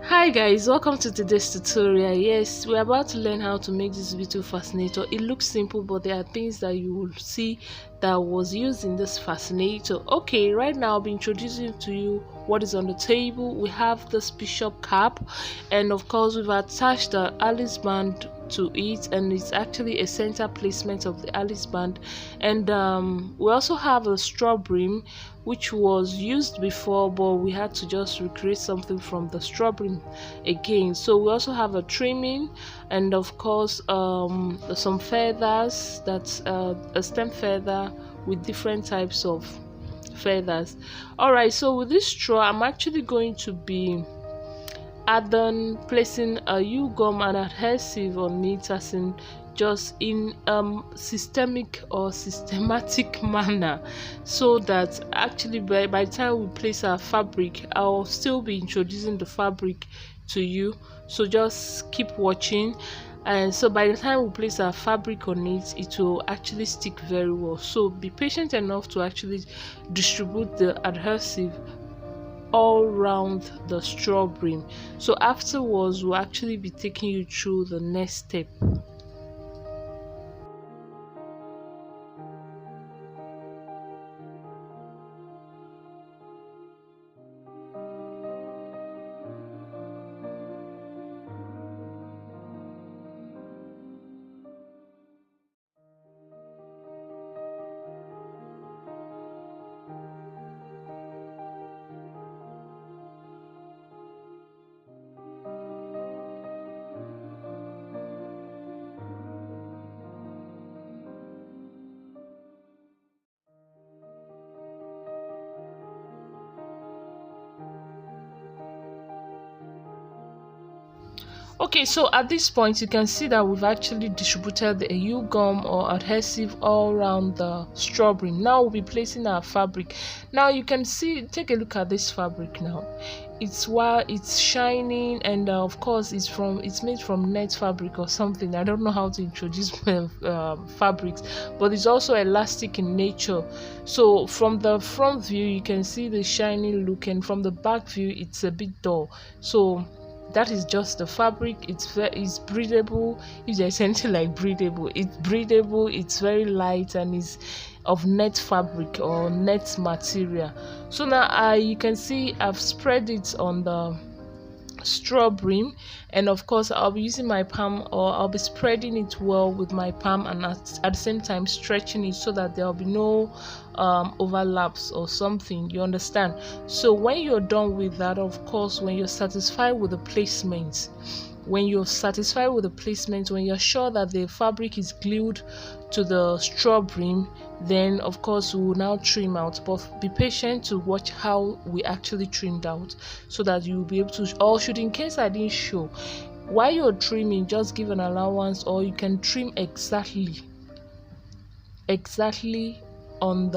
Hi guys, welcome to today's tutorial. Yes, we're about to learn how to make this beautiful fascinator. It looks simple, but there are things that you will see that was used in this fascinator. Okay, right now I'll be introducing to you what is on the table. We have this bishop cap, and of course we've attached the Alice band to it, and it's actually a center placement of the Alice band. And we also have a straw brim, which was used before, but we had to just recreate something from the straw brim again. So we also have a trimming, and of course some feathers. That's a stem feather with different types of feathers. All right, so with this straw I'm actually going to be placing a U-gum and adhesive on it, as in just in systematic manner, so that actually by the time we place our fabric, I'll still be introducing the fabric to you, so just keep watching. And so by the time we place our fabric on it, it will actually stick very well, so be patient enough to actually distribute the adhesive all round the straw brim. So afterwards we'll actually be taking you through the next step. Okay, so at this point you can see that we've actually distributed the U-gum or adhesive all around the straw brim. Now we'll be placing our fabric. Now you can see, take a look at this fabric now. It's shining, and of course it's made from net fabric or something. I don't know how to introduce fabrics, but it's also elastic in nature. So from the front view you can see the shining look, and from the back view it's a bit dull. So that is just the fabric. It's breathable. If there's anything like breathable, it's very light, and is of net fabric or net material. So now you can see I've spread it on the straw brim, and of course I'll be using my palm, or I'll be spreading it well with my palm, and at the same time stretching it so that there'll be no overlaps or something, you understand. So when you're done with that, of course, when you're satisfied with the placement, when you're sure that the fabric is glued to the straw brim, then of course we will now trim out. But be patient to watch how we actually trimmed out, so that you will be able to, or should, in case I didn't show, while you're trimming, just give an allowance, or you can trim exactly on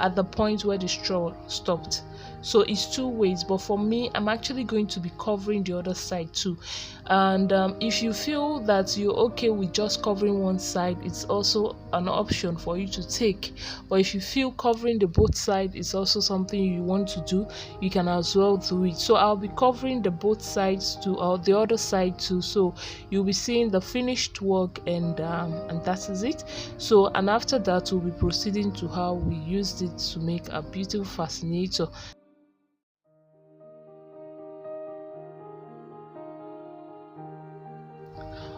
at the point where the straw stopped. So it's two ways, but for me I'm actually going to be covering the other side too. And if you feel that you're okay with just covering one side, it's also an option for you to take. But if you feel covering the both sides is also something you want to do, you can as well do it. So I'll be covering the both sides too, or the other side too, so you'll be seeing the finished work, and that is it. So, and after that we'll be proceeding to how we used it to make a beautiful fascinator.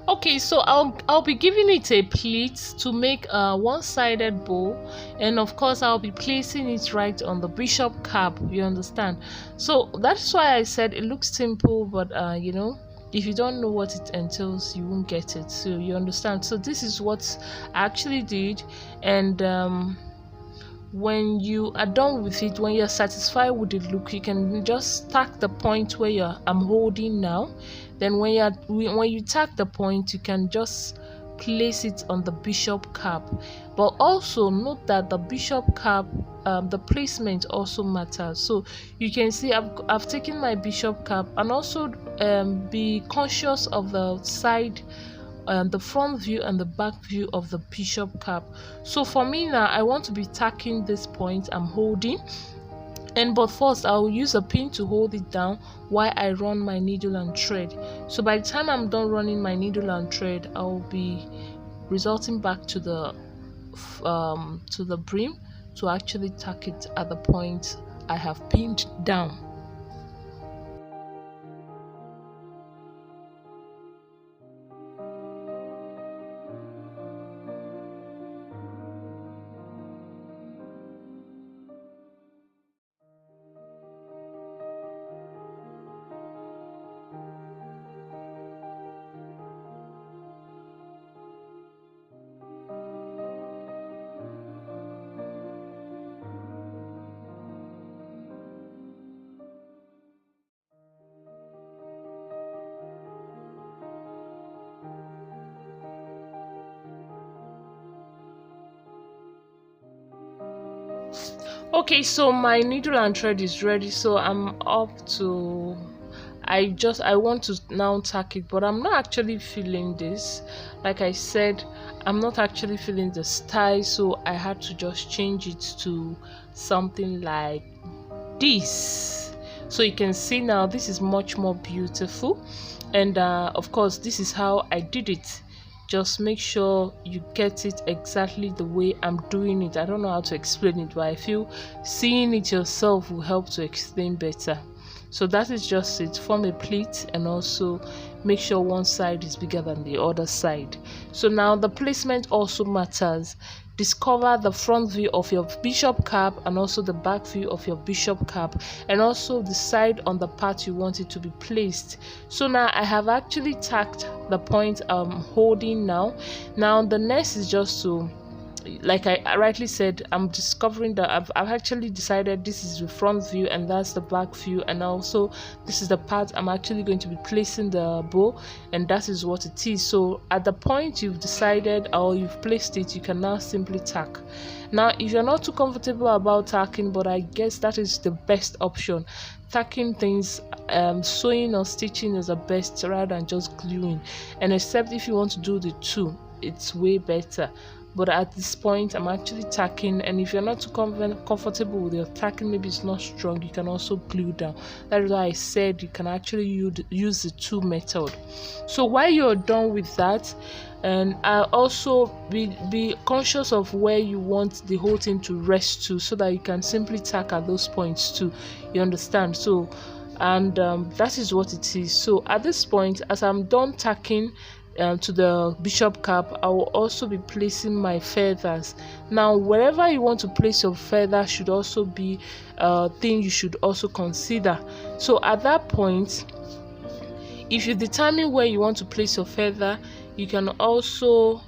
Okay, so I'll be giving it a pleat to make a one-sided bow, and of course I'll be placing it right on the bishop cap, you understand. So that's why I said it looks simple, but you know, if you don't know what it entails, you won't get it. So you understand. So this is what I actually did, and when you are done with it, when you're satisfied with the look, you can just tack the point where I'm holding now. Then when you tack the point, you can just place it on the bishop cap. But also note that the bishop cap, the placement also matters. So you can see I've taken my bishop cap, and also be conscious of the side, the front view and the back view of the bishop cap. So for me now, I want to be tacking this point I'm holding, And but first I'll use a pin to hold it down while I run my needle and thread. So by the time I'm done running my needle and thread, I'll be resulting back to the brim to actually tack it at the point I have pinned down. Okay, so my needle and thread is ready, so I'm up to I want to now tack it, but I'm not actually feeling this. Like I said, I'm not actually feeling the style, so I had to just change it to something like this. So you can see now this is much more beautiful, and of course this is how I did it. Just make sure you get it exactly the way I'm doing it. I don't know how to explain it, but I feel seeing it yourself will help to explain better. So that is just it. Form a pleat and also make sure one side is bigger than the other side. So now the placement also matters. Discover the front view of your bishop cap and also the back view of your bishop cap, and also decide on the part you want it to be placed. So now I have actually tacked the point I'm holding now. Now the next is just to, like I rightly said, I'm discovering that I've actually decided this is the front view and that's the back view, and also this is the part I'm actually going to be placing the bow, and that is what it is. So at the point you've decided or you've placed it, you can now simply tack. Now if you're not too comfortable about tacking, but I guess that is the best option, tacking things, sewing or stitching is the best rather than just gluing, and except if you want to do the two, it's way better. But at this point I'm actually tacking, and if you're not too comfortable with your tacking, maybe it's not strong, you can also glue down. That is why I said you can actually use the two method. So while you're done with that, and also be conscious of where you want the whole thing to rest to, so that you can simply tack at those points too, you understand? So and that is what it is. So at this point, as I'm done tacking to the bishop cap, I will also be placing my feathers. Now wherever you want to place your feather should also be a thing you should also consider. So at that point, if you determine where you want to place your feather, it can also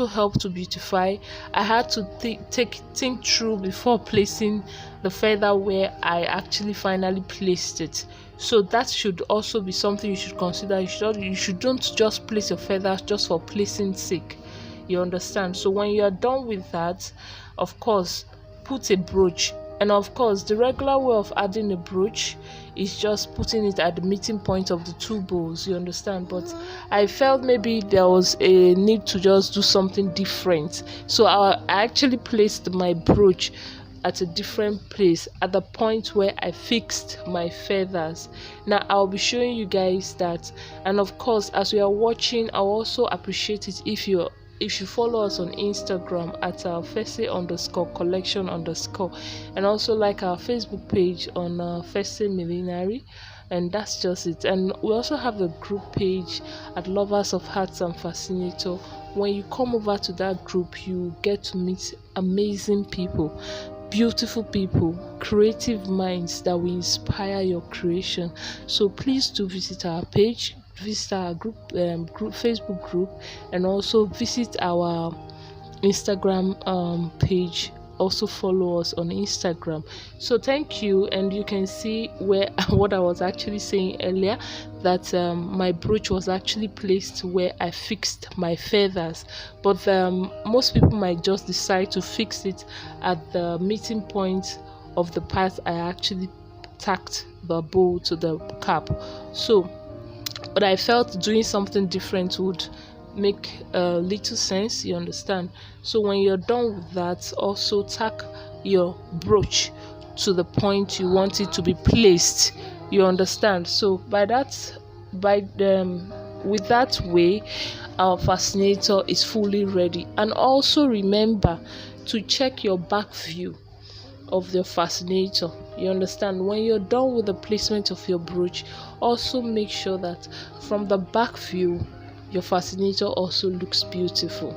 help to beautify. I had to think through before placing the feather where I actually finally placed it. So that should also be something you should consider. You shouldn't just place your feathers just for placing sake, you understand? So when you are done with that, of course, put a brooch. And of course, the regular way of adding a brooch is just putting it at the meeting point of the two bows, you understand? But I felt maybe there was a need to just do something different, so I actually placed my brooch at a different place, at the point where I fixed my feathers. Now I'll be showing you guys that, and of course, as we are watching, I'll also appreciate it if you follow us on Instagram at fesse_collection_, and also like our Facebook page on Fesse Millenary, and that's just it. And we also have a group page at Lovers of Hearts and Fascinator. When you come over to that group, you get to meet amazing people, beautiful people, creative minds that will inspire your creation. So please do visit our page, visit our group Facebook group, and also visit our Instagram page. Also follow us on Instagram. So thank you. And you can see where what I was actually saying earlier, that my brooch was actually placed where I fixed my feathers, but most people might just decide to fix it at the meeting point of the part I actually tacked the bow to the cap. So but I felt doing something different would make little sense, you understand? So when you're done with that, also tack your brooch to the point you want it to be placed. You understand? So with that way, our fascinator is fully ready. And also remember to check your back view of the fascinator. You understand? When you're done with the placement of your brooch, also make sure that from the back view your fascinator also looks beautiful.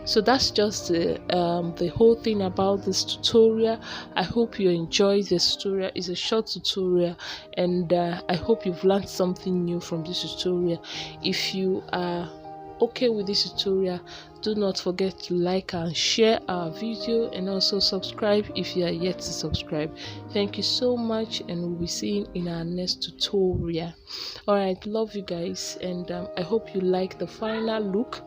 So that's just the whole thing about this tutorial. I hope you enjoy this tutorial. It's a short tutorial, and I hope you've learned something new from this tutorial. If you are okay with this tutorial, do not forget to like and share our video, and also subscribe if you are yet to subscribe. Thank you so much, and we'll be seeing in our next tutorial. All right, love you guys, and I hope you like the final look.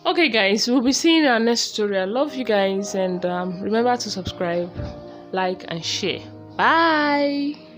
Okay guys, we'll be seeing our next tutorial. Love you guys, and remember to subscribe, like and share. Bye.